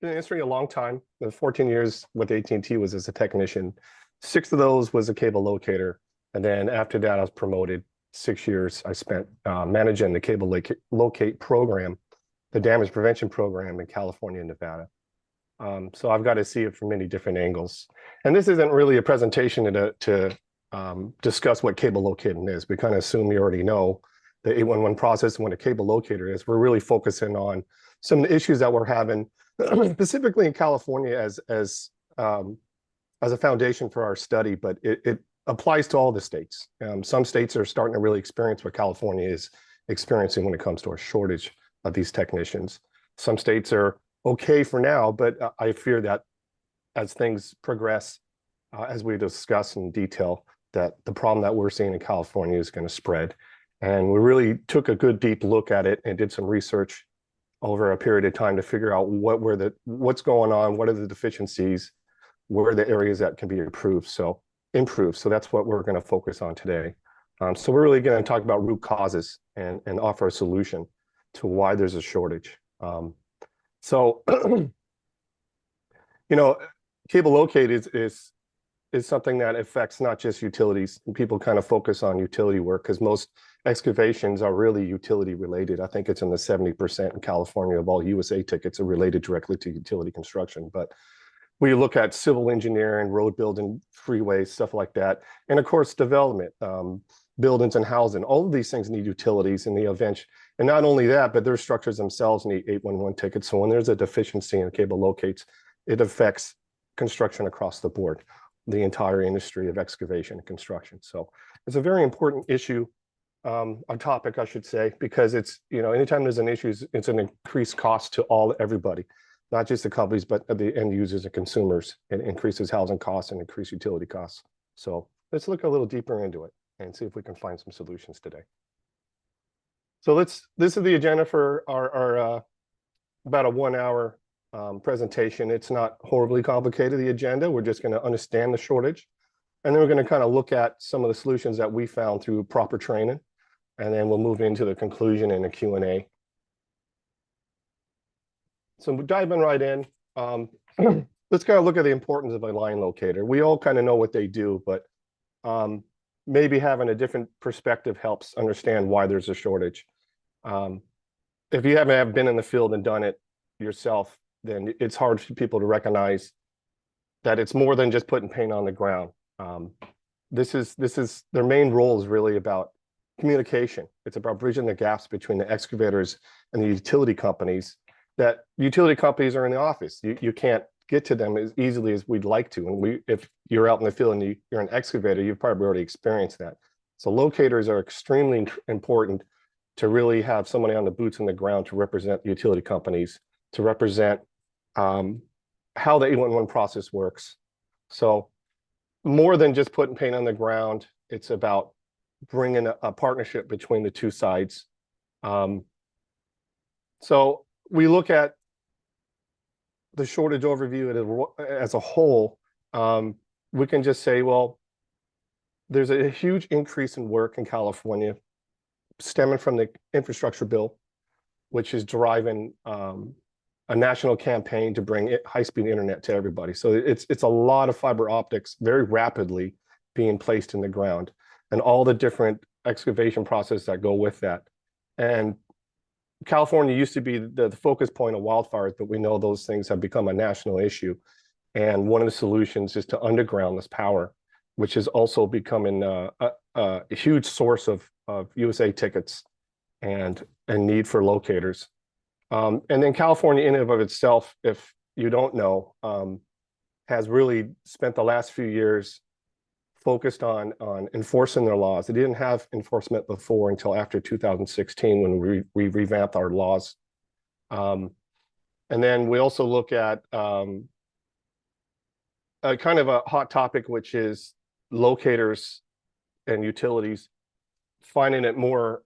in the industry a long time. The 14 years with AT&T was as a technician. 6 of those was a cable locator. And then after that, I was promoted. 6 years I spent managing the cable locate program, the damage prevention program in California and Nevada. So I've got to see it from many different angles. And this isn't really a presentation to discuss what cable locating is. We kind of assume you already know the 811 process and what a cable locator is. We're really focusing on some of the issues that we're having, specifically in California as a foundation for our study, but it applies to all the states. Some states are starting to really experience what California is experiencing when it comes to a shortage of these technicians. Some states are okay for now, but I fear that as things progress, as we discuss in detail, that the problem that we're seeing in California is going to spread. And we really took a good deep look at it and did some research over a period of time to figure out what's going on, what are the deficiencies, where are the areas that can be improved. So that's what we're going to focus on today. So we're really going to talk about root causes and offer a solution to why there's a shortage. So, cable locate is something that affects not just utilities. People kind of focus on utility work because most excavations are really utility related. I think it's in the 70% in California of all USA tickets are related directly to utility construction. But we look at civil engineering, road building, freeways, stuff like that. And of course, development, buildings and housing, all of these things need utilities in the event. And not only that, but their structures themselves need 811 tickets. So when there's a deficiency in cable locates, it affects construction across the board, the entire industry of excavation and construction. So it's a very important issue, a topic, I should say, because it's, anytime there's an issue, it's an increased cost to everybody, not just the companies, but the end users and consumers. It increases housing costs and increase utility costs. So let's look a little deeper into it and see if we can find some solutions today. So this is the agenda for our about a 1 hour presentation. It's not horribly complicated, the agenda. We're just going to understand the shortage. And then we're going to kind of look at some of the solutions that we found through proper training. And then we'll move into the conclusion and the Q&A. So we're diving right in. Let's kind of look at the importance of a line locator. We all kind of know what they do, but maybe having a different perspective helps understand why there's a shortage. If you haven't been in the field and done it yourself, then it's hard for people to recognize that it's more than just putting paint on the ground. This is their main role is really about communication. It's about bridging the gaps between the excavators and the utility companies. That utility companies are in the office. You can't get to them as easily as we'd like to. And if you're out in the field and you're an excavator, you've probably already experienced that. So locators are extremely important to really have somebody on the boots on the ground to represent the utility companies, to represent how the 811 process works. So more than just putting paint on the ground, it's about bringing a partnership between the two sides. So we look at the shortage overview as a whole. We can just say, well, there's a huge increase in work in California stemming from the infrastructure bill, which is driving a national campaign to bring high-speed internet to everybody. So it's a lot of fiber optics very rapidly being placed in the ground and all the different excavation processes that go with that. And California used to be the focus point of wildfires, but we know those things have become a national issue. And one of the solutions is to underground this power, which is also becoming a huge source of USA tickets and need for locators. And then California in and of itself, if you don't know, has really spent the last few years focused on enforcing their laws. They didn't have enforcement before until after 2016 when we revamped our laws. And then we also look at a kind of a hot topic, which is locators and utilities finding it more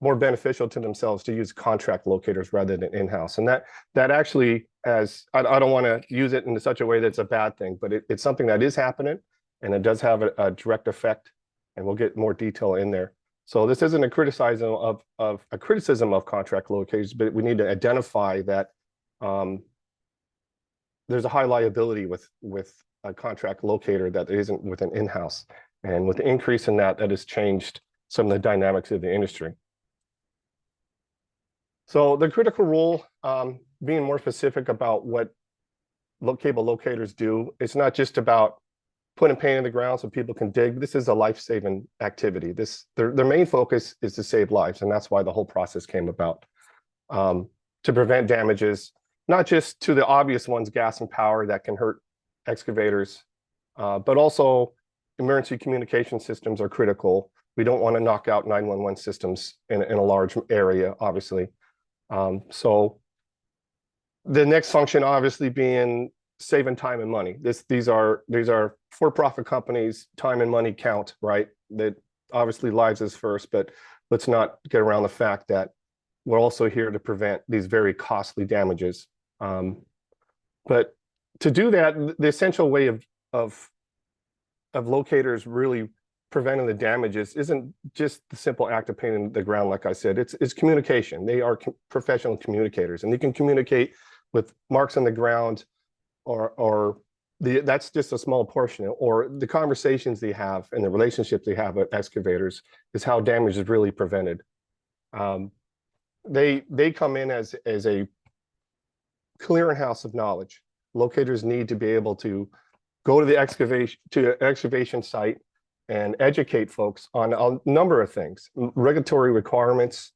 beneficial to themselves to use contract locators rather than in-house. And that actually, I don't want to use it in such a way that's a bad thing, but it's something that is happening. And it does have a direct effect, and we'll get more detail in there. So this isn't a criticism of contract locators, but we need to identify that there's a high liability with a contract locator that isn't with an in-house. And with the increase in that, that has changed some of the dynamics of the industry. So the critical role, being more specific about what cable locators do, it's not just about putting paint in the ground so people can dig. This is a life-saving activity. Their main focus is to save lives, and that's why the whole process came about, to prevent damages, not just to the obvious ones, gas and power that can hurt excavators, but also emergency communication systems are critical. We don't want to knock out 911 systems in a large area, obviously. So the next function obviously being saving time and money. These are for-profit companies, time and money count, right? That obviously lives is first, but let's not get around the fact that we're also here to prevent these very costly damages. But to do that, the essential way of locators really preventing the damages isn't just the simple act of painting the ground, like I said. It's communication. They are professional communicators, and they can communicate with marks on the ground, or that's just a small portion, or the conversations they have and the relationships they have with excavators is how damage is really prevented. They come in as a clearinghouse of knowledge. Locators need to be able to go to the excavation site and educate folks on a number of things, regulatory requirements,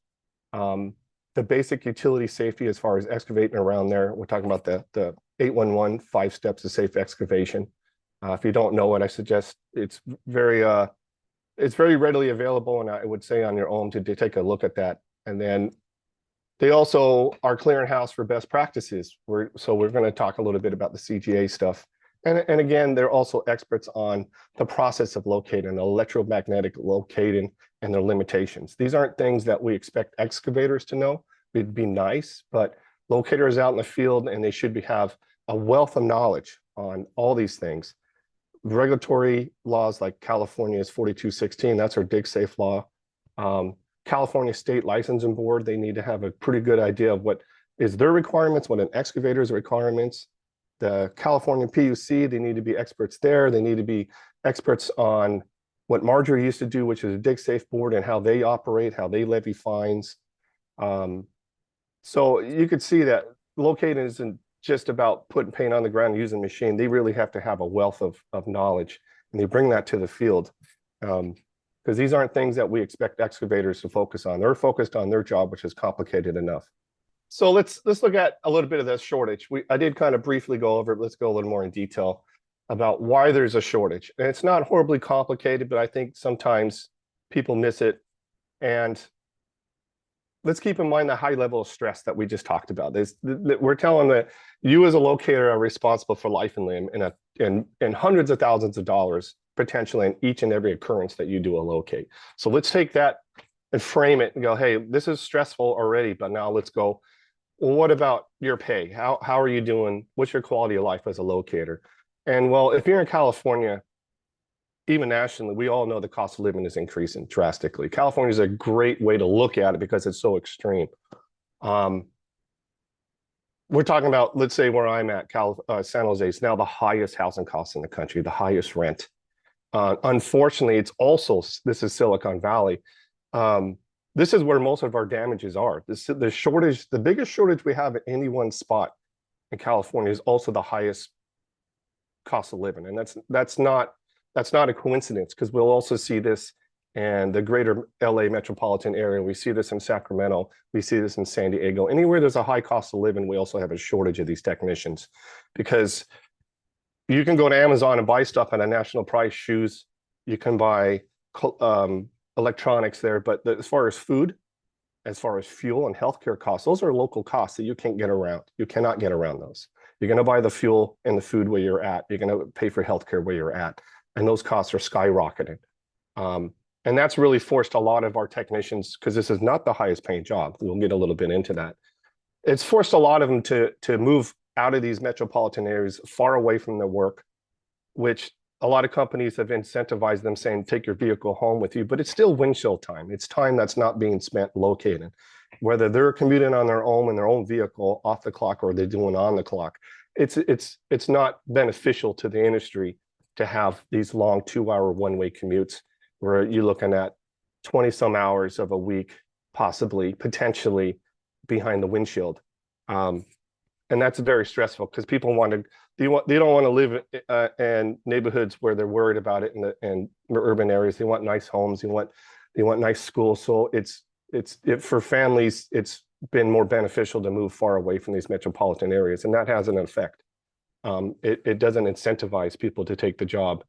the basic utility safety as far as excavating around there. We're talking about the 811, 5 steps to safe excavation. If you don't know it, I suggest it's very readily available, and I would say on your own to take a look at that. And then they also are clearinghouse for best practices. So we're going to talk a little bit about the CGA stuff. And again, they're also experts on the process of locating, electromagnetic locating, and their limitations. These aren't things that we expect excavators to know. It'd be nice, but locators out in the field, and they should have a wealth of knowledge on all these things. Regulatory laws like California's 4216, that's our dig safe law. California State Licensing Board, they need to have a pretty good idea of what is their requirements, what an excavator's requirements. The California PUC, they need to be experts there. They need to be experts on what Marjorie used to do, which is a dig safe board, and how they operate, how they levy fines. So you could see that locating isn't just about putting paint on the ground and using a machine. They really have to have a wealth of knowledge, and they bring that to the field. Because these aren't things that we expect excavators to focus on. They're focused on their job, which is complicated enough. So let's look at a little bit of this shortage. I did kind of briefly go over it. Let's go a little more in detail about why there's a shortage. And it's not horribly complicated, but I think sometimes people miss it. And let's keep in mind the high level of stress that we just talked about. We're telling that you as a locator are responsible for life and limb in hundreds of thousands of dollars, potentially in each and every occurrence that you do a locate. So let's take that and frame it and go, hey, this is stressful already, but now let's go, well, what about your pay? How are you doing? What's your quality of life as a locator? And well, if you're in California, even nationally, we all know the cost of living is increasing drastically. California is a great way to look at it because it's so extreme. We're talking about, let's say where I'm at, San Jose is now the highest housing costs in the country, the highest rent. Unfortunately, it's also, this is Silicon Valley. This is where most of our damages are. The biggest shortage we have at any one spot in California is also the highest cost of living. And that's not a coincidence, because we'll also see this in the greater LA metropolitan area. We see this in Sacramento. We see this in San Diego. Anywhere there's a high cost of living, we also have a shortage of these technicians, because you can go to Amazon and buy stuff at a national price, shoes. You can buy electronics there, but as far as food, as far as fuel and healthcare costs, those are local costs that you can't get around. You cannot get around those. You're going to buy the fuel and the food where you're at. You're going to pay for healthcare where you're at, and those costs are skyrocketing. And that's really forced a lot of our technicians, because this is not the highest paying job. We'll get a little bit into that. It's forced a lot of them to move out of these metropolitan areas, far away from their work, which a lot of companies have incentivized them, saying, take your vehicle home with you, but it's still windshield time. It's time that's not being spent locating. Whether they're commuting on their own in their own vehicle off the clock, or they're doing on the clock, it's not beneficial to the industry to have these long 2-hour one-way commutes where you're looking at 20 some hours of a week, possibly, potentially behind the windshield. And that's very stressful because people they don't want to live in neighborhoods where they're worried about it in urban areas. They want nice homes. They want nice schools. So for families, it's been more beneficial to move far away from these metropolitan areas, and that has an effect. It doesn't incentivize people to take the job.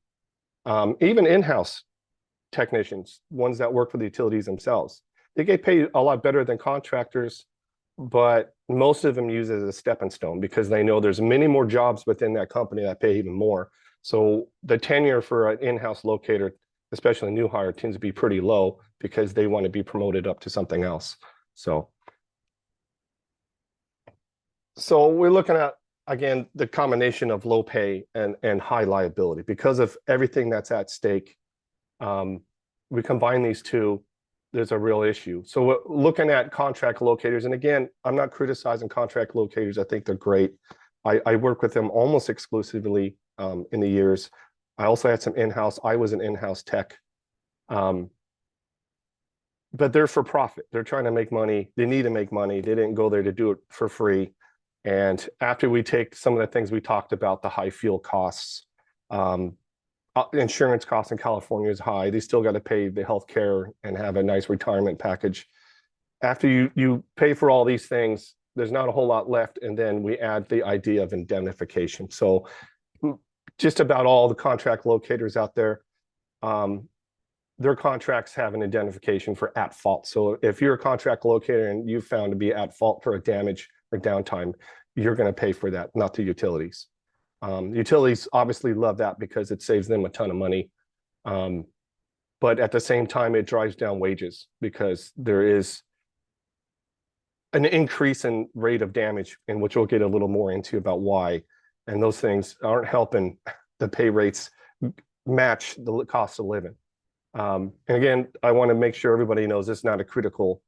Even in-house technicians, ones that work for the utilities themselves, they get paid a lot better than contractors, but most of them use it as a stepping stone because they know there's many more jobs within that company that pay even more. So the tenure for an in-house locator, especially new hire, tends to be pretty low because they want to be promoted up to something else. So we're looking at, again, the combination of low pay and high liability. Because of everything that's at stake, we combine these two, there's a real issue. So we're looking at contract locators, and again, I'm not criticizing contract locators. I think they're great. I work with them almost exclusively in the years. I also had some in-house. I was an in-house tech. But they're for profit. They're trying to make money. They need to make money. They didn't go there to do it for free. And after we take some of the things we talked about, the high fuel costs, insurance costs in California is high. They still got to pay the health care and have a nice retirement package. After you pay for all these things, there's not a whole lot left. And then we add the idea of indemnification. So just about all the contract locators out there, their contracts have an indemnification for at fault. So if you're a contract locator and you found to be at fault for a damage or downtime, you're going to pay for that, not the utilities. Utilities obviously love that because it saves them a ton of money. But at the same time, it drives down wages because there is an increase in rate of damage, in which we'll get a little more into about why. And those things aren't helping the pay rates match the cost of living. And again, I want to make sure everybody knows this is not a critical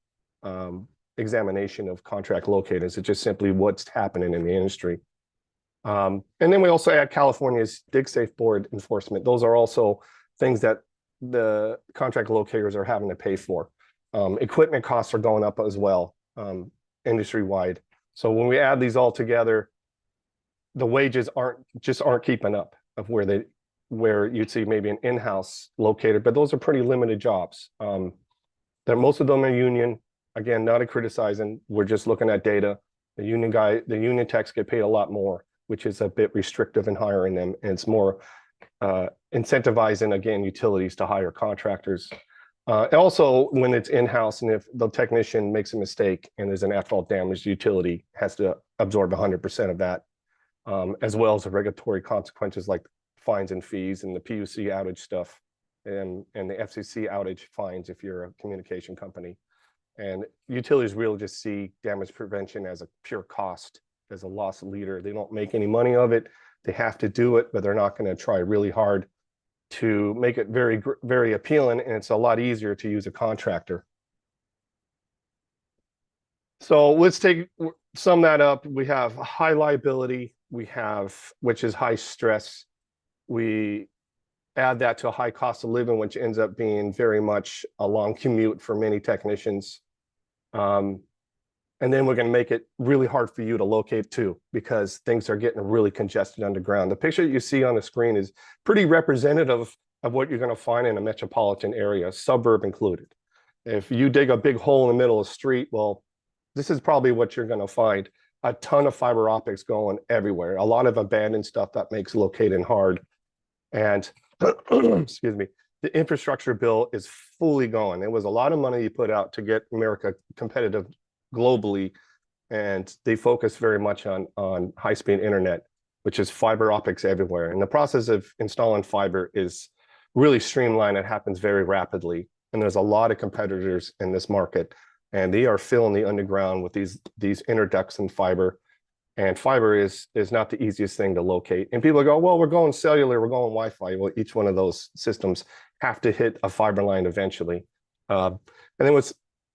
examination of contract locators. It's just simply what's happening in the industry. And then we also add California's DigSafe board enforcement. Those are also things that the contract locators are having to pay for. Equipment costs are going up as well, industry-wide. So when we add these all together, the wages aren't keeping up of where you'd see maybe an in-house locator, but those are pretty limited jobs. Most of them are union. Again, not a criticizing. We're just looking at data. The union techs get paid a lot more, which is a bit restrictive in hiring them. And it's more incentivizing, again, utilities to hire contractors. Also, when it's in-house and if the technician makes a mistake and there's an at-fault damage, the utility has to absorb 100% of that, as well as the regulatory consequences like fines and fees and the PUC outage stuff and the FCC outage fines if you're a communication company. And utilities really just see damage prevention as a pure cost, as a loss leader. They don't make any money of it. They have to do it, but they're not going to try really hard to make it very, very appealing. And it's a lot easier to use a contractor. So let's sum that up. We have high liability, which is high stress. We add that to a high cost of living, which ends up being very much a long commute for many technicians. And then we're going to make it really hard for you to locate too, because things are getting really congested underground. The picture you see on the screen is pretty representative of what you're going to find in a metropolitan area, suburb included. If you dig a big hole in the middle of the street, well, this is probably what you're going to find. A ton of fiber optics going everywhere, a lot of abandoned stuff that makes locating hard. And excuse me, the infrastructure bill is fully going. There was a lot of money you put out to get America competitive globally, and they focus very much on high-speed internet, which is fiber optics everywhere. And the process of installing fiber is really streamlined. It happens very rapidly. And there's a lot of competitors in this market, and they are filling the underground with these interducts and fiber. And fiber is not the easiest thing to locate. And people go, well, we're going cellular, we're going Wi-Fi. Well, each one of those systems have to hit a fiber line eventually. And then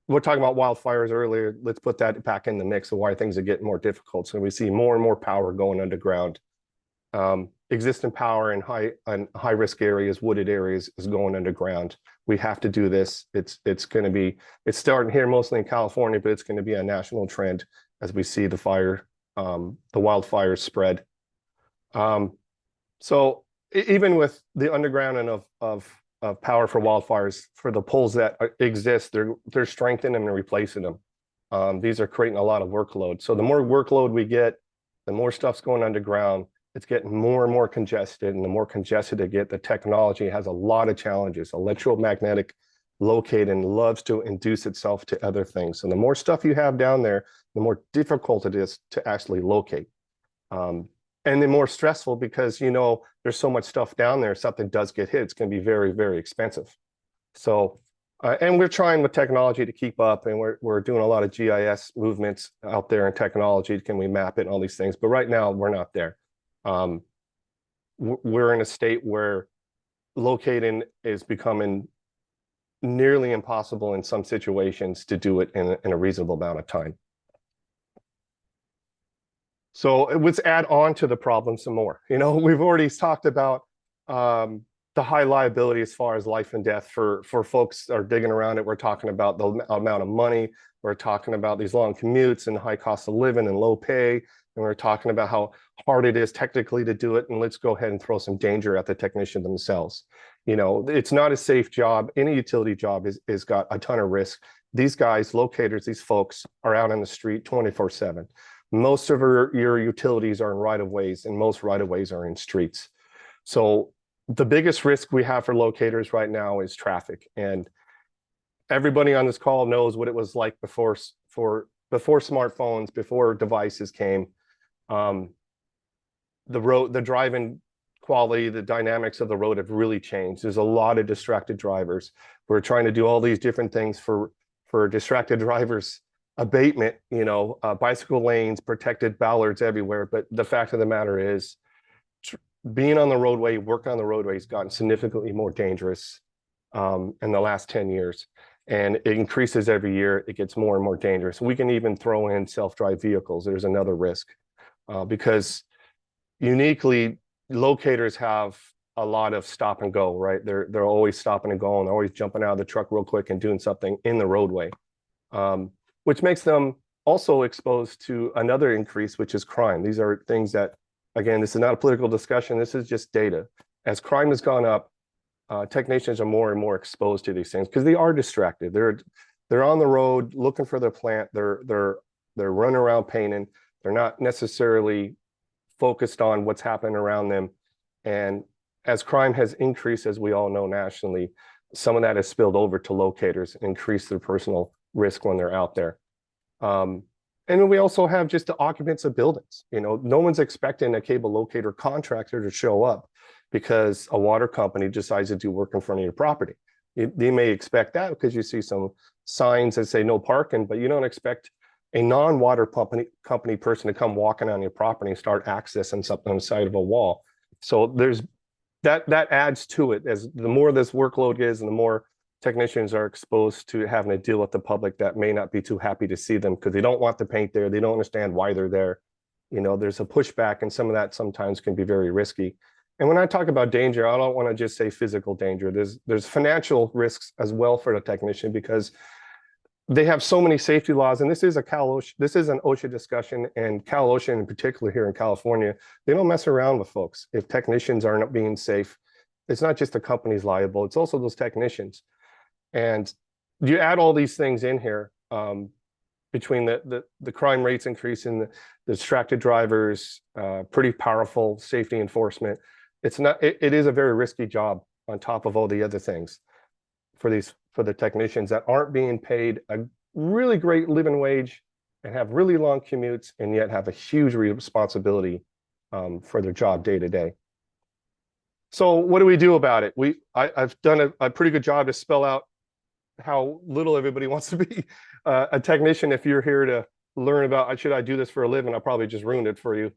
we're talking about wildfires earlier. Let's put that back in the mix of why things are getting more difficult. So we see more and more power going underground. Existing power in high risk areas, wooded areas, is going underground. We have to do this. It's starting here mostly in California, but it's going to be a national trend as we see the wildfires spread. So even with the underground and of power for wildfires, for the poles that exist, they're strengthening them and replacing them. These are creating a lot of workload. So the more workload we get, the more stuff's going underground. It's getting more and more congested, and the more congested it gets, the technology has a lot of challenges. Electromagnetic locating loves to induce itself to other things. And the more stuff you have down there, the more difficult it is to actually locate. And then more stressful because, there's so much stuff down there. If something does get hit, it's going to be very, very expensive. So, and we're trying with technology to keep up, and we're doing a lot of GIS movements out there in technology. Can we map it and all these things? But right now, we're not there. We're in a state where locating is becoming nearly impossible in some situations to do it in a reasonable amount of time. So let's add on to the problem some more. We've already talked about the high liability as far as life and death for folks that are digging around it. We're talking about the amount of money. We're talking about these long commutes and high cost of living and low pay. And we're talking about how hard it is technically to do it. And let's go ahead and throw some danger at the technician themselves. It's not a safe job. Any utility job is got a ton of risk. These guys, locators, these folks are out on the street 24/7. Most of your utilities are in right-of-ways, and most right-of-ways are in streets. So the biggest risk we have for locators right now is traffic. And everybody on this call knows what it was like before smartphones, before devices came. The driving quality, the dynamics of the road have really changed. There's a lot of distracted drivers. We're trying to do all these different things for distracted drivers abatement, bicycle lanes, protected ballards everywhere. But the fact of the matter is, being on the roadway, working on the roadway has gotten significantly more dangerous in the last 10 years. And it increases every year. It gets more and more dangerous. We can even throw in self-drive vehicles. There's another risk because uniquely, locators have a lot of stop and go, right? They're always stopping and going, always jumping out of the truck real quick and doing something in the roadway, which makes them also exposed to another increase, which is crime. These are things that, again, this is not a political discussion. This is just data. As crime has gone up, technicians are more and more exposed to these things because they are distracted. They're on the road looking for their plant. They're running around painting. They're not necessarily focused on what's happening around them. And as crime has increased, as we all know nationally, some of that has spilled over to locators and increased their personal risk when they're out there. And then we also have just the occupants of buildings. No one's expecting a cable locator contractor to show up because a water company decides to do work in front of your property. They may expect that because you see some signs that say no parking, but you don't expect a non-water company person to come walking on your property and start accessing something on the side of a wall. So there's that adds to it. As the more this workload is and the more technicians are exposed to having to deal with the public that may not be too happy to see them because they don't want the paint there. They don't understand why they're there. There's a pushback, and some of that sometimes can be very risky. And when I talk about danger, I don't want to just say physical danger. There's financial risks as well for the technician because they have so many safety laws, and this is an OSHA discussion, and Cal OSHA in particular here in California, they don't mess around with folks. If technicians aren't being safe, it's not just the companies liable, it's also those technicians. And you add all these things in here between the crime rates increasing, the distracted drivers, pretty powerful safety enforcement. It is a very risky job on top of all the other things for the technicians that aren't being paid a really great living wage and have really long commutes and yet have a huge responsibility for their job day to day. So what do we do about it? I've done a pretty good job to spell out how little everybody wants to be a technician. If you're here to learn about, should I do this for a living? I'll probably just ruin it for you.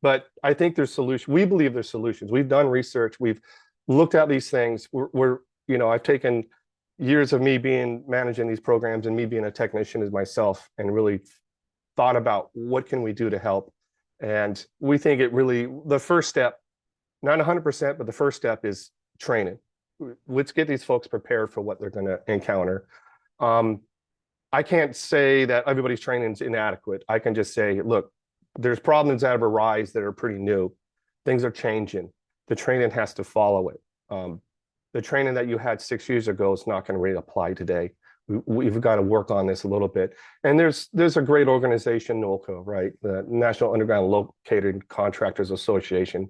But I think there's solutions. We believe there's solutions. We've done research. We've looked at these things. I've taken years of me managing these programs and me being a technician as myself, and really thought about what can we do to help. And we think the first step, not 100%, but the first step is training. Let's get these folks prepared for what they're going to encounter. I can't say that everybody's training is inadequate. I can just say, look, there's problems that have arisen that are pretty new. Things are changing. The training has to follow it. The training that you had 6 years ago is not going to really apply today. We've got to work on this a little bit. And there's a great organization, NULCA, right? The National Underground Locator Contractors Association,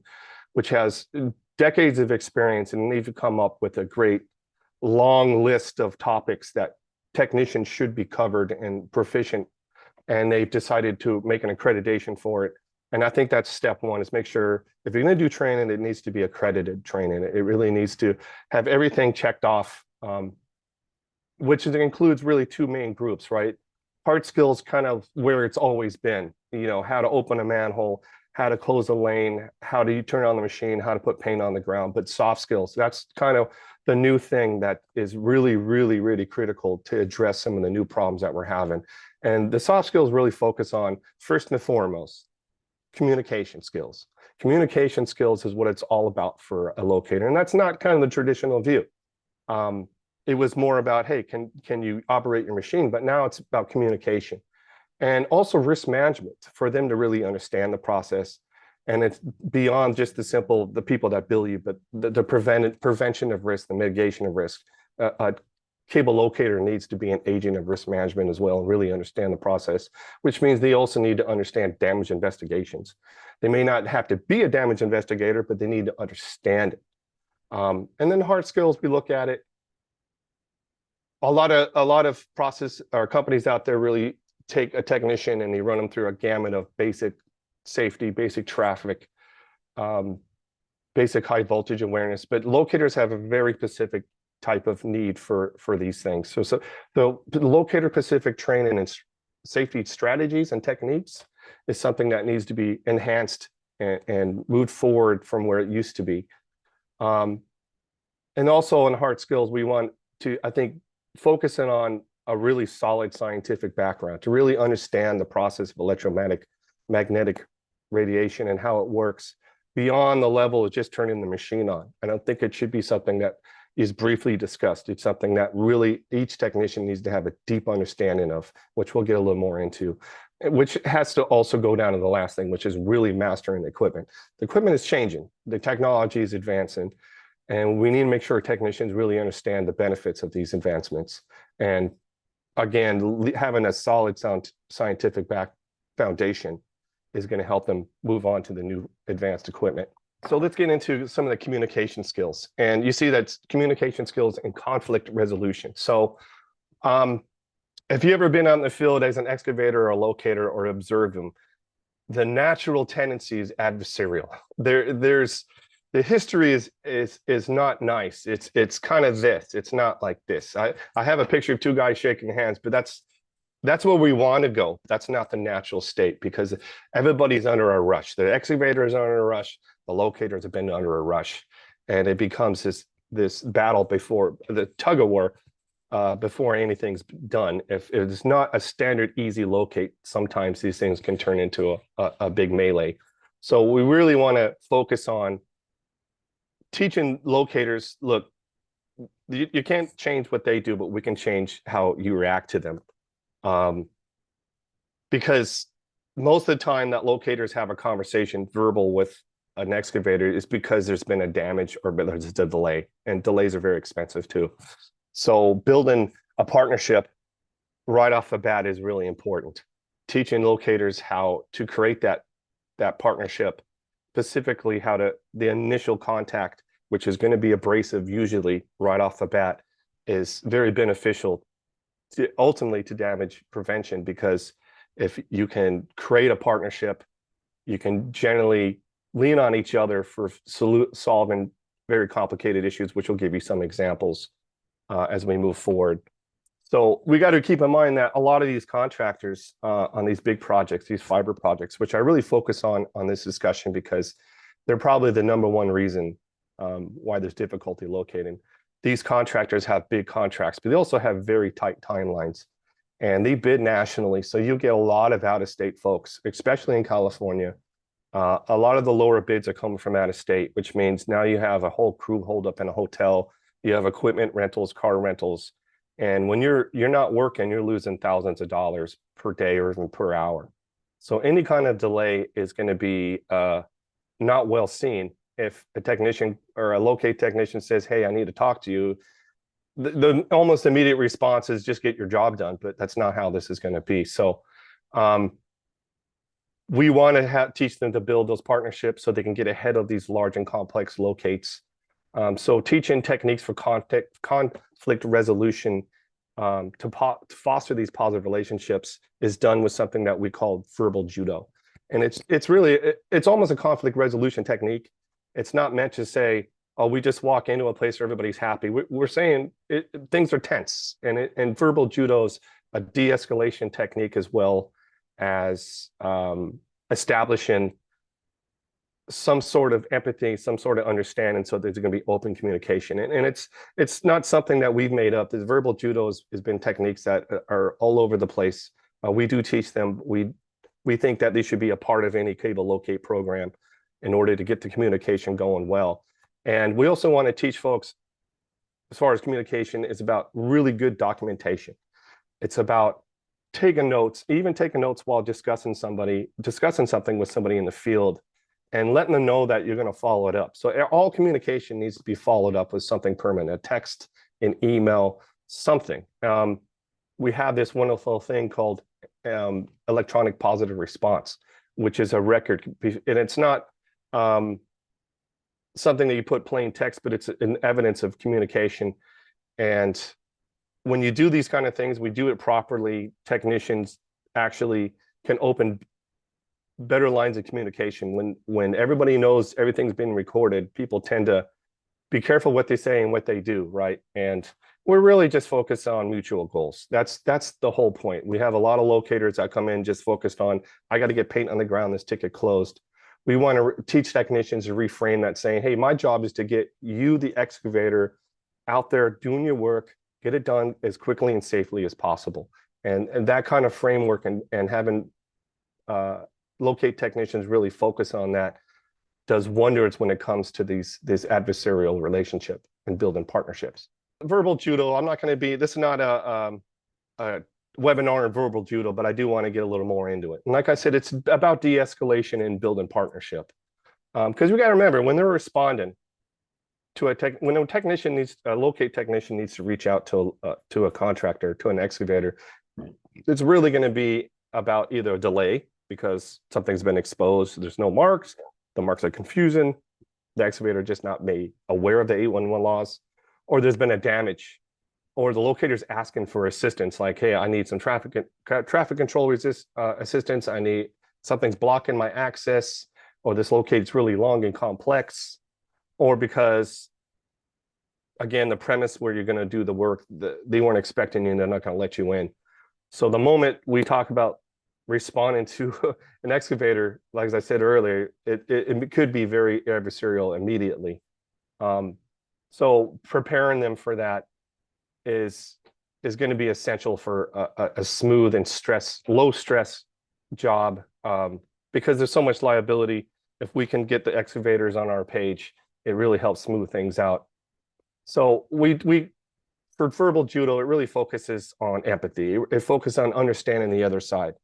which has decades of experience, and they've come up with a great long list of topics that technicians should be covered and proficient. And they've decided to make an accreditation for it. And I think that's step one, is make sure if you're going to do training, it needs to be accredited training. It really needs to have everything checked off, which includes really two main groups, right? Hard skills, kind of where it's always been, how to open a manhole, how to close a lane, how do you turn on the machine, how to put paint on the ground. But soft skills, that's kind of the new thing that is really, really, really critical to address some of the new problems that we're having. And the soft skills really focus on, first and foremost, communication skills. Communication skills is what it's all about for a locator. And that's not kind of the traditional view. It was more about, hey, can you operate your machine? But now it's about communication. And also risk management, for them to really understand the process. And it's beyond just the people that bill you, but the prevention of risk, the mitigation of risk. A cable locator needs to be an agent of risk management as well, and really understand the process, which means they also need to understand damage investigations. They may not have to be a damage investigator, but they need to understand it. And then hard skills, we look at it. A lot of process or companies out there really take a technician and they run them through a gamut of basic safety, basic traffic, basic high voltage awareness. But locators have a very specific type of need for these things. So the locator specific training and safety strategies and techniques is something that needs to be enhanced and moved forward from where it used to be. And also in hard skills, we want to, I think, focus in on a really solid scientific background to really understand the process of electromagnetic radiation and how it works beyond the level of just turning the machine on. I don't think it should be something that is briefly discussed. It's something that really each technician needs to have a deep understanding of, which we'll get a little more into, which has to also go down to the last thing, which is really mastering the equipment. The equipment is changing. The technology is advancing. And we need to make sure technicians really understand the benefits of these advancements. And again, having a solid scientific foundation is going to help them move on to the new advanced equipment. So let's get into some of the communication skills. And you see that communication skills and conflict resolution. So if you've ever been out in the field as an excavator or a locator or observed them, the natural tendency is adversarial. The history is not nice. It's kind of this. It's not like this. I have a picture of two guys shaking hands, but that's where we want to go. That's not the natural state, because everybody's under a rush. The excavator is under a rush. The locators have been under a rush, and it becomes this battle before the tug of war before anything's done. If it's not a standard easy locate, sometimes these things can turn into a big melee. So we really want to focus on teaching locators, look, you can't change what they do, but we can change how you react to them. Because most of the time that locators have a conversation verbal with an excavator is because there's been a damage or there's a delay, and delays are very expensive too. So building a partnership right off the bat is really important. Teaching locators how to create that partnership, specifically the initial contact, which is going to be abrasive usually right off the bat, is very beneficial ultimately to damage prevention, because if you can create a partnership, you can generally lean on each other for solving very complicated issues, which will give you some examples as we move forward. So we got to keep in mind that a lot of these contractors on these big projects, these fiber projects, which I really focus on this discussion because they're probably the #1 reason why there's difficulty locating. these contractors have big contracts, but they also have very tight timelines, and they bid nationally. So you get a lot of out-of-state folks, especially in California. A lot of the lower bids are coming from out of state, which means now you have a whole crew hold up in a hotel. You have equipment rentals, car rentals. And when you're not working, you're losing thousands of dollars per day or even per hour. So any kind of delay is going to be not well seen. If a technician or a locate technician says, hey, I need to talk to you, the almost immediate response is just get your job done, but that's not how this is going to be. So we want to teach them to build those partnerships so they can get ahead of these large and complex locates. So teaching techniques for conflict resolution to foster these positive relationships is done with something that we call verbal judo. And it's almost a conflict resolution technique. It's not meant to say, oh, we just walk into a place where everybody's happy. We're saying things are tense, and verbal judo's a de-escalation technique as well as establishing some sort of empathy, some sort of understanding, so there's going to be open communication. And it's not something that we've made up. The verbal judo has been techniques that are all over the place. We do teach them. We think that they should be a part of any cable locate program in order to get the communication going well. And we also want to teach folks, as far as communication, is about really good documentation. It's about taking notes, even taking notes while discussing something with somebody in the field, and letting them know that you're going to follow it up. So all communication needs to be followed up with something permanent, a text, an email, something. We have this wonderful thing called electronic positive response, which is a record, and it's not something that you put plain text, but it's an evidence of communication. And when you do these kind of things, we do it properly, technicians actually can open better lines of communication. When everybody knows everything's been recorded, people tend to be careful what they say and what they do, right? And we're really just focused on mutual goals. That's the whole point. We have a lot of locators that come in just focused on, I got to get paint on the ground, this ticket closed. We want to teach technicians to reframe that, saying, hey, my job is to get you, the excavator, out there doing your work, get it done as quickly and safely as possible. And that kind of framework and having locate technicians really focus on that does wonders when it comes to this adversarial relationship and building partnerships. Verbal judo, I'm not going to be, this is not a webinar on verbal judo, but I do want to get a little more into it. And like I said, it's about de-escalation and building partnership. Because we got to remember, when they're responding to when a technician needs, a locate technician needs to reach out to a contractor, to an excavator, it's really going to be about either a delay because something's been exposed, there's no marks, the marks are confusing, the excavator just not made aware of the 811 laws, or there's been a damage, or the locator's asking for assistance, like, hey, I need some traffic control assistance, I need, something's blocking my access, or this locate's really long and complex, or because, again, the premise where you're going to do the work, they weren't expecting you and they're not going to let you in. So the moment we talk about responding to an excavator, like as I said earlier, it could be very adversarial immediately. So preparing them for that is going to be essential for a smooth and low stress job, because there's so much liability. If we can get the excavators on our page, it really helps smooth things out. So for verbal judo, it really focuses on empathy. It focuses on understanding the other side.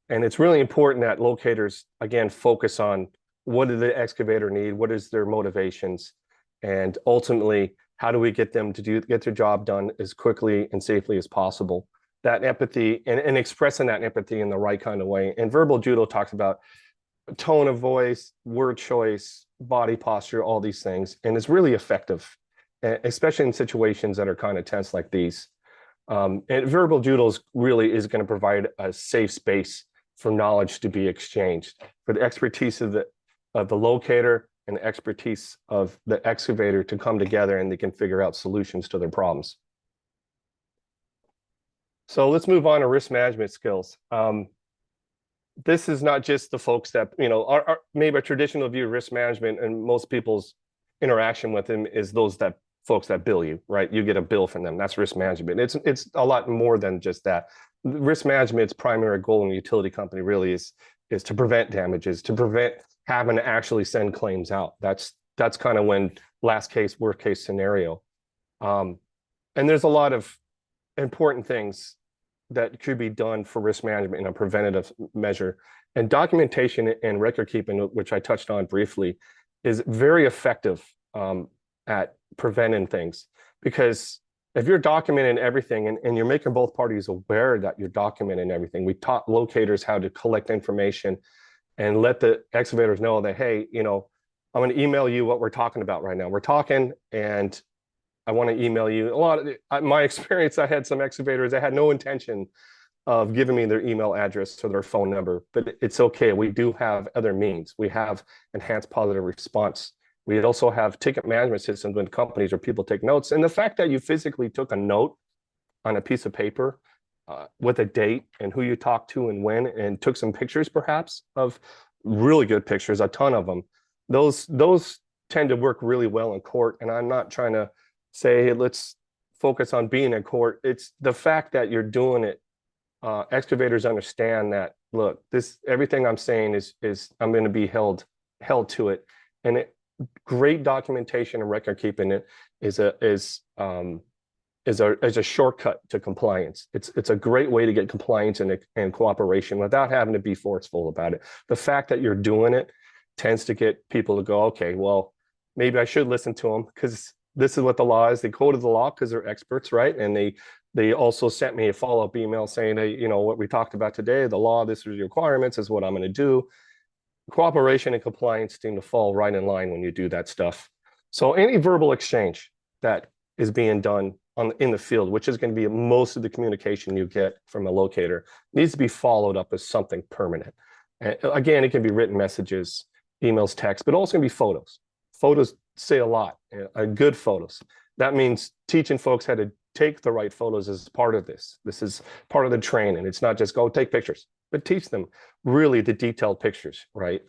And it's really important that locators, again, focus on what does the excavator need, what is their motivations, and ultimately, how do we get them to get their job done as quickly and safely as possible. That empathy and expressing that empathy in the right kind of way. And verbal judo talks about tone of voice, word choice, body posture, all these things. And it's really effective, especially in situations that are kind of tense like these. And verbal judo really is going to provide a safe space for knowledge to be exchanged, for the expertise of the locator and the expertise of the excavator to come together, and they can figure out solutions to their problems. So let's move on to risk management skills. This is not just the folks that, maybe a traditional view of risk management and most people's interaction with them is those that folks that bill you, right? You get a bill from them. That's risk management. It's a lot more than just that. Risk management's primary goal in a utility company really is to prevent damages, to prevent having to actually send claims out. That's kind of when last case, worst case scenario. And there's a lot of important things that could be done for risk management in a preventative measure. And documentation and record keeping, which I touched on briefly, is very effective at preventing things. Because if you're documenting everything and you're making both parties aware that you're documenting everything, we taught locators how to collect information and let the excavators know that, hey, I'm going to email you what we're talking about right now. We're talking, and I want to email you. A lot of my experience, I had some excavators that had no intention of giving me their email address or their phone number, but it's okay. We do have other means. We have enhanced positive response. We also have ticket management systems when companies or people take notes. And the fact that you physically took a note on a piece of paper with a date and who you talked to and when, and took some pictures perhaps of really good pictures, a ton of them, those tend to work really well in court. And I'm not trying to say, hey, let's focus on being in court. It's the fact that you're doing it. Excavators understand that, look, everything I'm saying is I'm going to be held to it. And great documentation and record keeping it is a shortcut to compliance. It's a great way to get compliance and cooperation without having to be forceful about it. The fact that you're doing it tends to get people to go, okay, well, maybe I should listen to them because this is what the law is. They quoted the law because they're experts, right? And they also sent me a follow-up email saying, hey, what we talked about today, the law, this is your requirements, is what I'm going to do. Cooperation and compliance seem to fall right in line when you do that stuff. So any verbal exchange that is being done in the field, which is going to be most of the communication you get from a locator, needs to be followed up as something permanent. And again, it can be written messages, emails, text, but also can be photos. Photos say a lot, good photos. That means teaching folks how to take the right photos as part of this. This is part of the training. It's not just go take pictures, but teach them really the detailed pictures, right?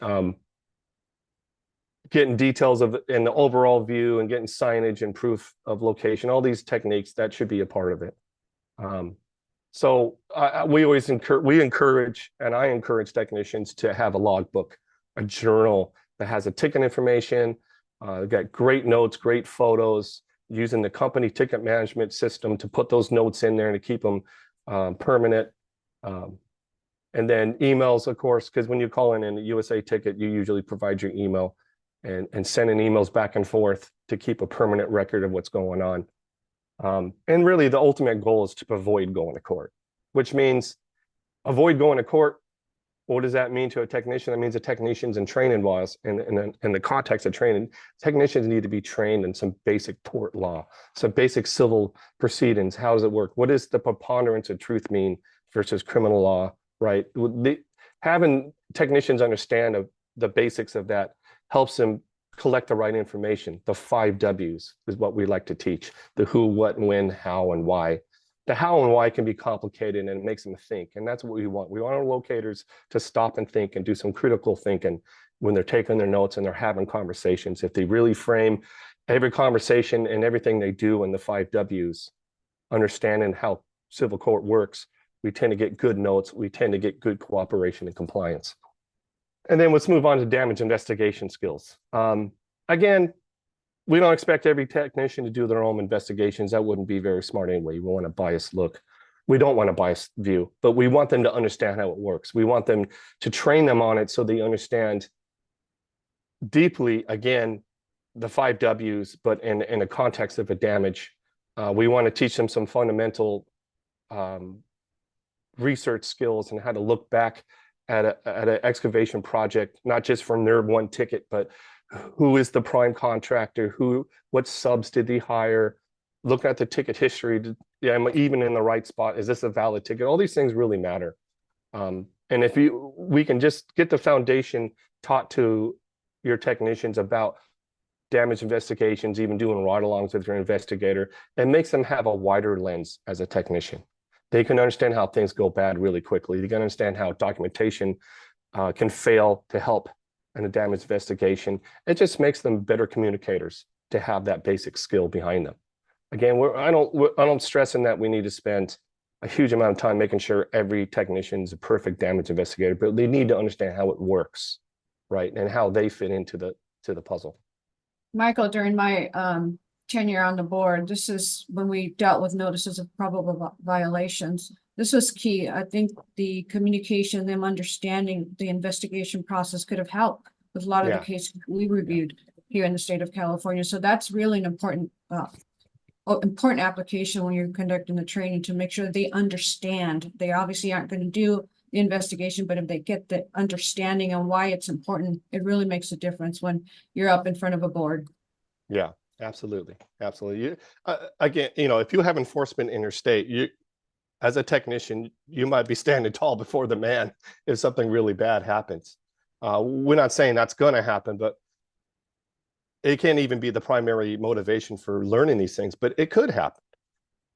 Getting details in the overall view and getting signage and proof of location, all these techniques, that should be a part of it. So we always encourage, and I encourage technicians to have a logbook, a journal that has a ticket information, got great notes, great photos, using the company ticket management system to put those notes in there and to keep them permanent. And then emails, of course, because when you call in a USA ticket, you usually provide your email and sending emails back and forth to keep a permanent record of what's going on. And really the ultimate goal is to avoid going to court, which means avoid going to court. What does that mean to a technician? That means the technicians in training laws, in the context of training, technicians need to be trained in some basic tort law, some basic civil proceedings. How does it work? What does the preponderance of truth mean versus criminal law, right? Having technicians understand the basics of that helps them collect the right information. The 5 W's is what we like to teach: the who, what, when, how, and why. The how and why can be complicated, and it makes them think. And that's what we want. We want our locators to stop and think and do some critical thinking when they're taking their notes and they're having conversations. If they really frame every conversation and everything they do in the 5 W's, understanding how civil court works, we tend to get good notes. We tend to get good cooperation and compliance. And then let's move on to damage investigation skills. Again, we don't expect every technician to do their own investigations. That wouldn't be very smart anyway. We want a biased look. We don't want a biased view, but we want them to understand how it works. We want them to train them on it so they understand deeply, again, the 5 W's, but in the context of a damage. We want to teach them some fundamental research skills and how to look back at an excavation project, not just from their one ticket, but who is the prime contractor, what subs did he hire, look at the ticket history, am I even in the right spot, is this a valid ticket? All these things really matter. And if we can just get the foundation taught to your technicians about damage investigations, even doing ride-alongs with your investigator, it makes them have a wider lens as a technician. They can understand how things go bad really quickly. They can understand how documentation can fail to help in a damage investigation. It just makes them better communicators. to have that basic skill behind them. Again, I don't stress in that we need to spend a huge amount of time making sure every technician is a perfect damage investigator, but they need to understand how it works, right, and how they fit into the puzzle. Michael, during my tenure on the board, this is when we dealt with notices of probable violations. This was key. I think the communication, them understanding the investigation process could have helped with a lot of the cases we reviewed here in the state of California. So that's really an important application when you're conducting the training, to make sure they understand. They obviously aren't going to do the investigation, but if they get the understanding on why it's important, it really makes a difference when you're up in front of a board. Yeah, absolutely. Absolutely. Again, if you have enforcement interstate, as a technician, you might be standing tall before the man if something really bad happens. We're not saying that's going to happen, but it can't even be the primary motivation for learning these things, but it could happen.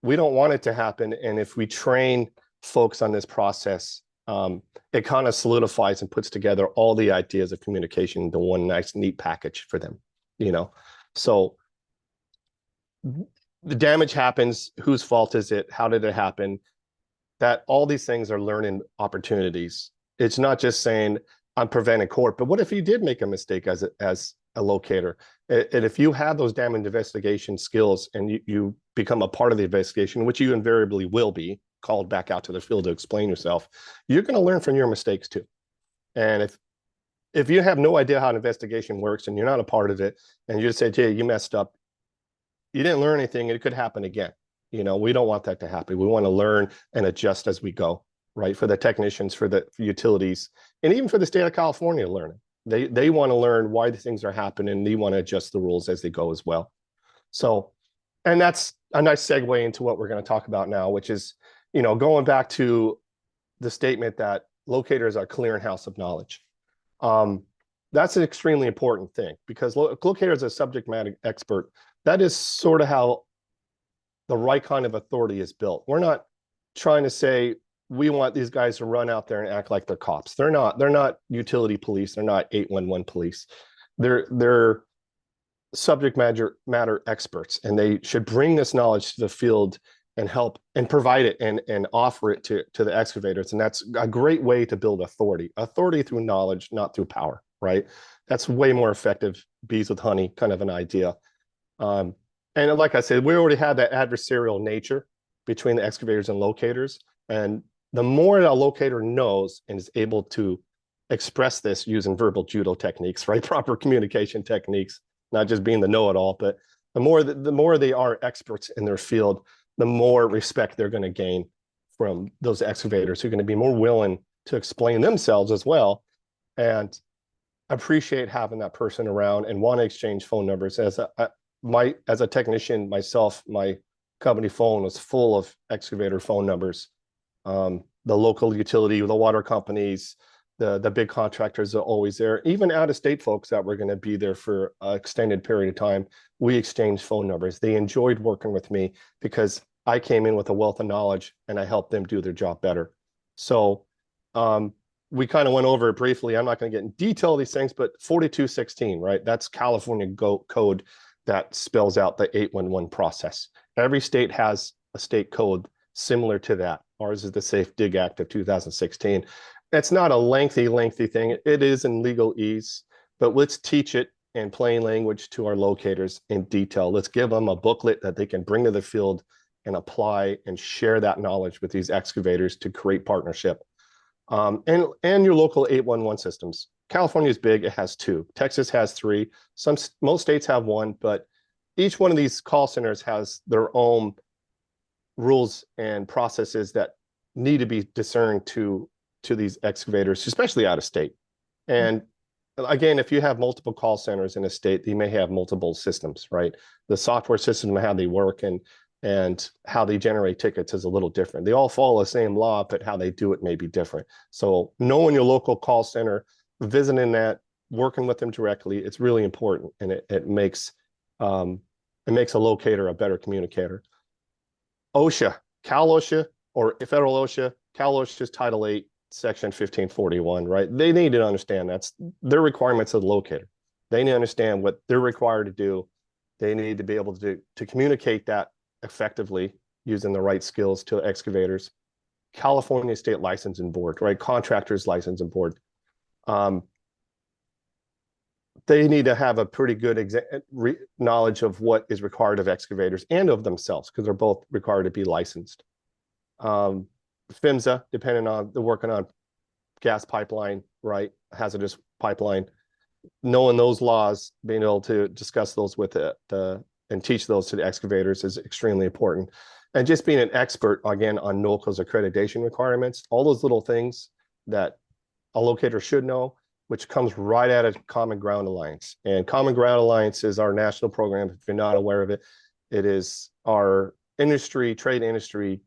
We don't want it to happen. And if we train folks on this process, it kind of solidifies and puts together all the ideas of communication into one nice, neat package for them, So the damage happens. Whose fault is it? How did it happen? That all these things are learning opportunities. It's not just saying I'm preventing court, but what if you did make a mistake as a locator? And if you have those damage investigation skills and you become a part of the investigation, which you invariably will be called back out to the field to explain yourself, you're going to learn from your mistakes too. And if you have no idea how an investigation works and you're not a part of it, and you just say, "Hey, you messed up," you didn't learn anything, and it could happen again. We don't want that to happen. We want to learn and adjust as we go, right? For the technicians, for the utilities, and even for the state of California learning. They want to learn why the things are happening, and they want to adjust the rules as they go as well. So, and that's a nice segue into what we're going to talk about now, which is, going back to the statement that locators are clearinghouse of knowledge. That's an extremely important thing, because locators as a subject matter expert, that is sort of how the right kind of authority is built. We're not trying to say we want these guys to run out there and act like they're cops. They're not utility police. They're not 811 police. They're subject matter experts, and they should bring this knowledge to the field and help and provide it and offer it to the excavators. And that's a great way to build authority through knowledge, not through power, right? That's way more effective, bees with honey kind of an idea. And like I said, we already have that adversarial nature between the excavators and locators. And the more a locator knows and is able to express this using verbal judo techniques, right? Proper communication techniques, not just being the know-it-all, but the more they are experts in their field, the more respect they're going to gain from those excavators who are going to be more willing to explain themselves as well, and appreciate having that person around and want to exchange phone numbers. As a technician myself, my company phone was full of excavator phone numbers. The local utility, the water companies, the big contractors are always there. Even out-of-state folks that were going to be there for an extended period of time, we exchanged phone numbers. They enjoyed working with me because I came in with a wealth of knowledge and I helped them do their job better. So we kind of went over it briefly. I'm not going to get in detail of these things, but 4216, right? That's California code that spells out the 811 process. Every state has a state code similar to that. Ours is the Safe Dig Act of 2016. It's not a lengthy thing. It is in legalese, but let's teach it in plain language to our locators in detail. Let's give them a booklet that they can bring to the field and apply and share that knowledge with these excavators to create partnership. And your local 811 systems. California is big, it has 2. Texas has 3. Most states have 1, but each one of these call centers has their own rules and processes that need to be discerned to these excavators, especially out of state. And again, if you have multiple call centers in a state, you may have multiple systems, right? The software system, how they work and how they generate tickets is a little different. They all follow the same law, but how they do it may be different. So knowing your local call center, visiting that, working with them directly, it's really important, and it makes a locator a better communicator. OSHA, Cal OSHA, or federal OSHA, Cal OSHA's Title 8, Section 1541, right? They need to understand that's their requirements of the locator. They need to understand what they're required to do They need to be able to communicate that effectively using the right skills to excavators. California State Licensing Board, right? Contractors Licensing Board. They need to have a pretty good knowledge of what is required of excavators and of themselves, because they're both required to be licensed. PHMSA, depending on the working on gas pipeline, right? Hazardous pipeline. Knowing those laws, being able to discuss those with and teach those to the excavators is extremely important. And just being an expert, again, on NULCA's accreditation requirements, all those little things that a locator should know, which comes right out of Common Ground Alliance. And Common Ground Alliance is our national program. If you're not aware of it, it is our trade industry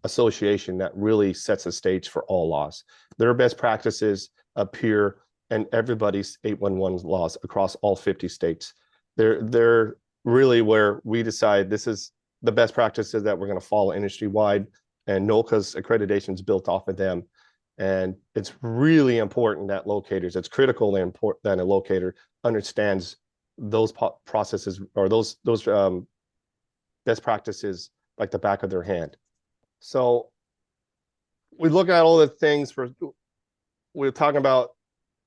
association that really sets the stage for all laws. Their best practices appear in everybody's 811 laws across all 50 states. They're really where we decide this is the best practices that we're going to follow industry-wide, and NULCA's accreditation is built off of them. And it's really important that locators, it's critical that a locator understands those processes or those best practices like the back of their hand. So we look at all the things we're talking about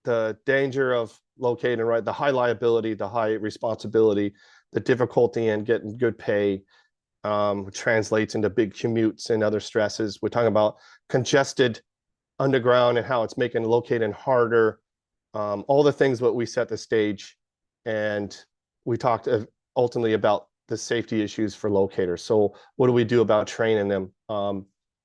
the danger of locating, right? The high liability, the high responsibility, the difficulty in getting good pay, translates into big commutes and other stresses. We're talking about congested underground and how it's making locating harder. All the things that we set the stage, and we talked ultimately about the safety issues for locators. So what do we do about training them?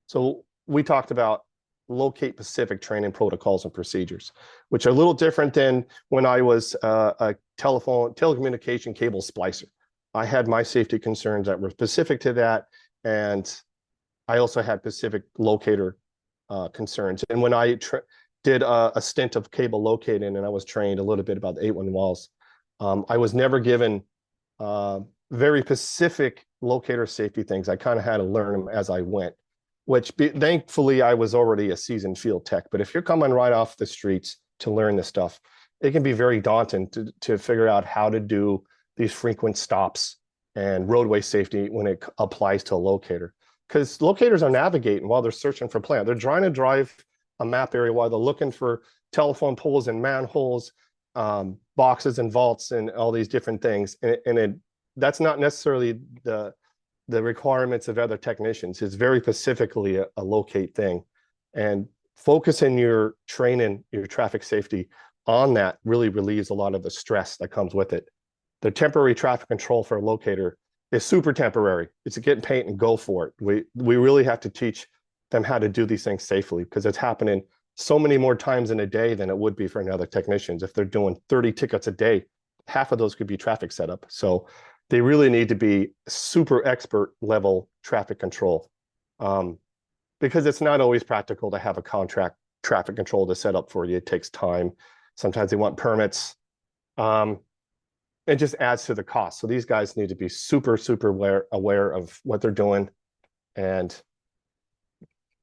So we talked about Locate Pacific training protocols and procedures, which are a little different than when I was a telecommunication cable splicer. I had my safety concerns that were specific to that, and I also had specific locator concerns. And when I did a stint of cable locating, and I was trained a little bit about the 811 walls, I was never given very specific locator safety things. I kind of had to learn them as I went, which thankfully I was already a seasoned field tech. But if you're coming right off the streets to learn this stuff, it can be very daunting to figure out how to do these frequent stops and roadway safety when it applies to a locator. Because locators are navigating while they're searching for plant. They're trying to drive a map area while they're looking for telephone poles and manholes, boxes and vaults and all these different things. And that's not necessarily the requirements of other technicians. It's very specifically a locate thing. And focusing your training, your traffic safety on that really relieves a lot of the stress that comes with it. The temporary traffic control for a locator is super temporary. It's a get in paint and go for it. We really have to teach them how to do these things safely, because it's happening so many more times in a day than it would be for another technicians. If they're doing 30 tickets a day, half of those could be traffic setup. So they really need to be super expert level traffic control, because it's not always practical to have a contract traffic control to set up for you. It takes time. Sometimes they want permits. It just adds to the cost. So these guys need to be super aware of what they're doing and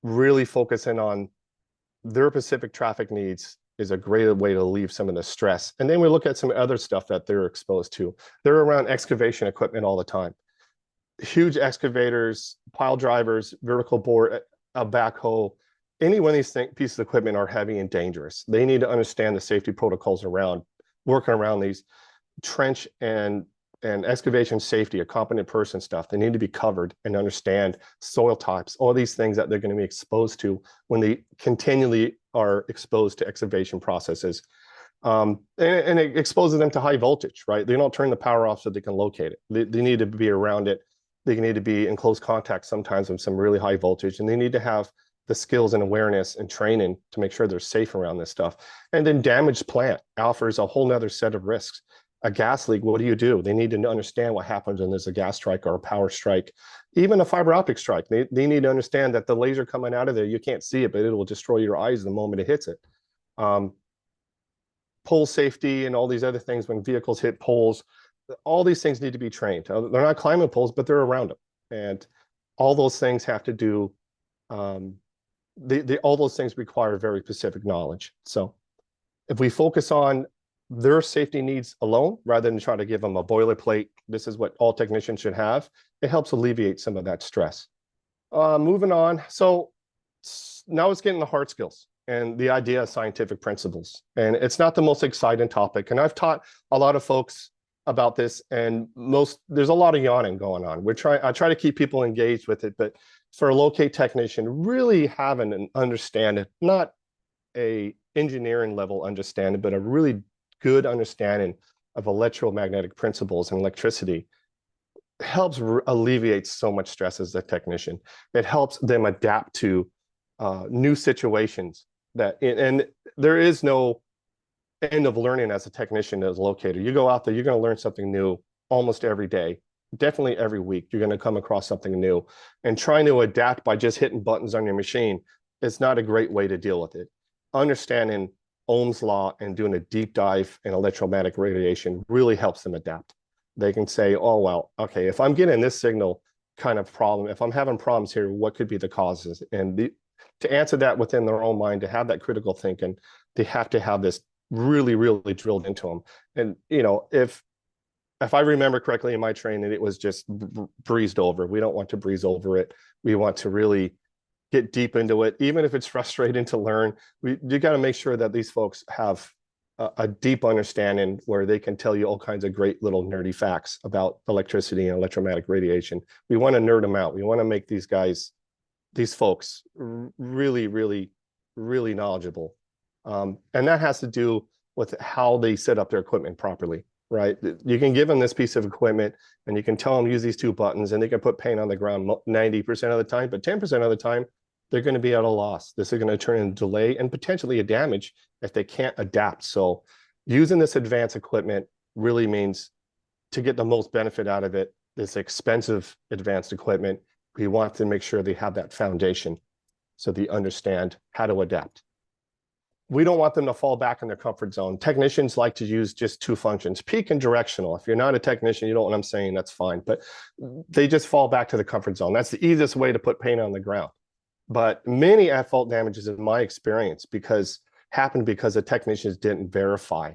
really focusing on their specific traffic needs is a great way to relieve some of the stress. And then we look at some other stuff that they're exposed to. They're around excavation equipment all the time. Huge excavators, pile drivers, vertical bore, a backhoe, any one of these pieces of equipment are heavy and dangerous. They need to understand the safety protocols around working around these trench and excavation safety, a competent person stuff. They need to be covered and understand soil types, all these things that they're going to be exposed to when they continually are exposed to excavation processes. And it exposes them to high voltage, right? They don't turn the power off so they can locate it. They need to be around it. They need to be in close contact sometimes with some really high voltage, and they need to have the skills and awareness and training to make sure they're safe around this stuff. And then damaged plant offers a whole nother set of risks. A gas leak, what do? They need to understand what happens when there's a gas strike or a power strike, even a fiber optic strike. They need to understand that the laser coming out of there, you can't see it, but it will destroy your eyes the moment it hits it. Pole safety and all these other things when vehicles hit poles, all these things need to be trained. They're not climbing poles, but they're around them. And all those things have to do, all those things require very specific knowledge. So if we focus on their safety needs alone, rather than try to give them a boilerplate, this is what all technicians should have. It helps alleviate some of that stress. Moving on. So now it's getting the hard skills and the idea of scientific principles. And it's not the most exciting topic. And I've taught a lot of folks about this, and there's a lot of yawning going on. I try to keep people engaged with it, but for a locate technician, really having an understanding, not a engineering level understanding, but a really good understanding of electromagnetic principles and electricity helps alleviate so much stress as a technician. It helps them adapt to new situations and there is no end of learning as a technician, as a locator. You go out there, you're going to learn something new almost every day. Definitely every week, you're going to come across something new. And trying to adapt by just hitting buttons on your machine is not a great way to deal with it. Understanding Ohm's law and doing a deep dive in electromagnetic radiation really helps them adapt. They can say, oh, well, okay, if I'm getting this signal kind of problem, if I'm having problems here, what could be the causes? And to answer that within their own mind, to have that critical thinking, they have to have this really, really drilled into them. And, if I remember correctly in my training, it was just breezed over. We don't want to breeze over it. We want to really get deep into it. Even if it's frustrating to learn, you got to make sure that these folks have a deep understanding where they can tell you all kinds of great little nerdy facts about electricity and electromagnetic radiation. We want to nerd them out. We want to make these folks really, really, really knowledgeable. And that has to do with how they set up their equipment properly, right? You can give them this piece of equipment and you can tell them use these two buttons and they can put paint on the ground 90% of the time, but 10% of the time, they're going to be at a loss. This is going to turn into delay and potentially a damage if they can't adapt. So using this advanced equipment really means to get the most benefit out of it, this expensive advanced equipment, we want to make sure they have that foundation so they understand how to adapt. We don't want them to fall back in their comfort zone. Technicians like to use just two functions, peak and directional. If you're not a technician, you know what I'm saying, that's fine. But they just fall back to the comfort zone. That's the easiest way to put paint on the ground. But many at-fault damages, in my experience, happened because the technicians didn't verify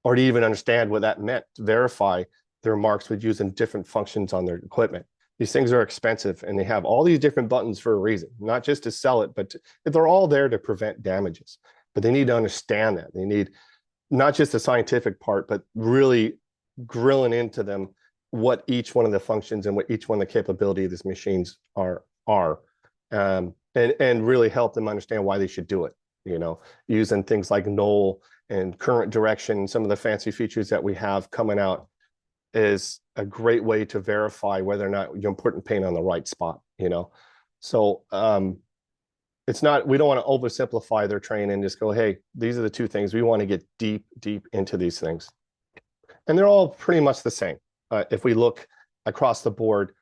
or to even understand what that meant, to verify their marks with using different functions on their equipment. These things are expensive and they have all these different buttons for a reason, not just to sell it, but they're all there to prevent damages. But they need to understand that. They need not just the scientific part, but really grilling into them what each one of the functions and what each one of the capability of these machines are. And really help them understand why they should do it, using things like null and current direction, some of the fancy features that we have coming out is a great way to verify whether or not you're putting paint on the right spot, So it's not, we don't want to oversimplify their training and just go, hey, these are the two things. We want to get deep, deep into these things. And they're all pretty much the same. If we look across the board,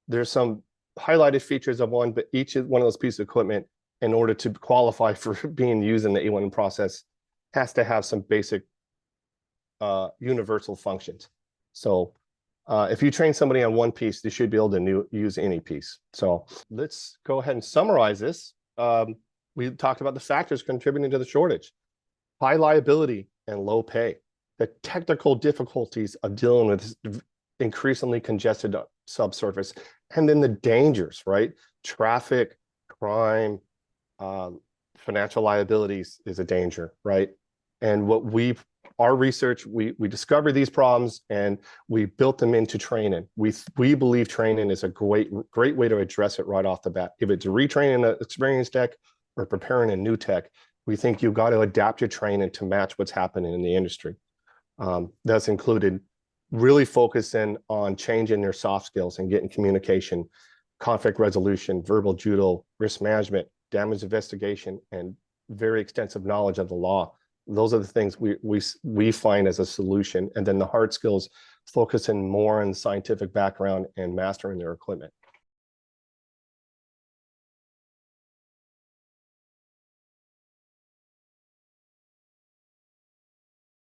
there's some highlighted features of one, but each one of those pieces of equipment, in order to qualify for being used in the A1 process, has to have some basic universal functions. So if you train somebody on one piece, they should be able to use any piece. So let's go ahead and summarize this. We talked about the factors contributing to the shortage: high liability and low pay, the technical difficulties of dealing with increasingly congested subsurface, and then the dangers, right? Traffic, crime, financial liabilities is a danger, right? And our research, we discovered these problems and we built them into training. We believe training is a great way to address it right off the bat. If it's retraining an experienced tech or preparing a new tech, we think you've got to adapt your training to match what's happening in the industry. That's included really focusing on changing their soft skills and getting communication, conflict resolution, verbal judo, risk management, damage investigation, and very extensive knowledge of the law. Those are the things we find as a solution. And then the hard skills, focusing more on scientific background and mastering their equipment.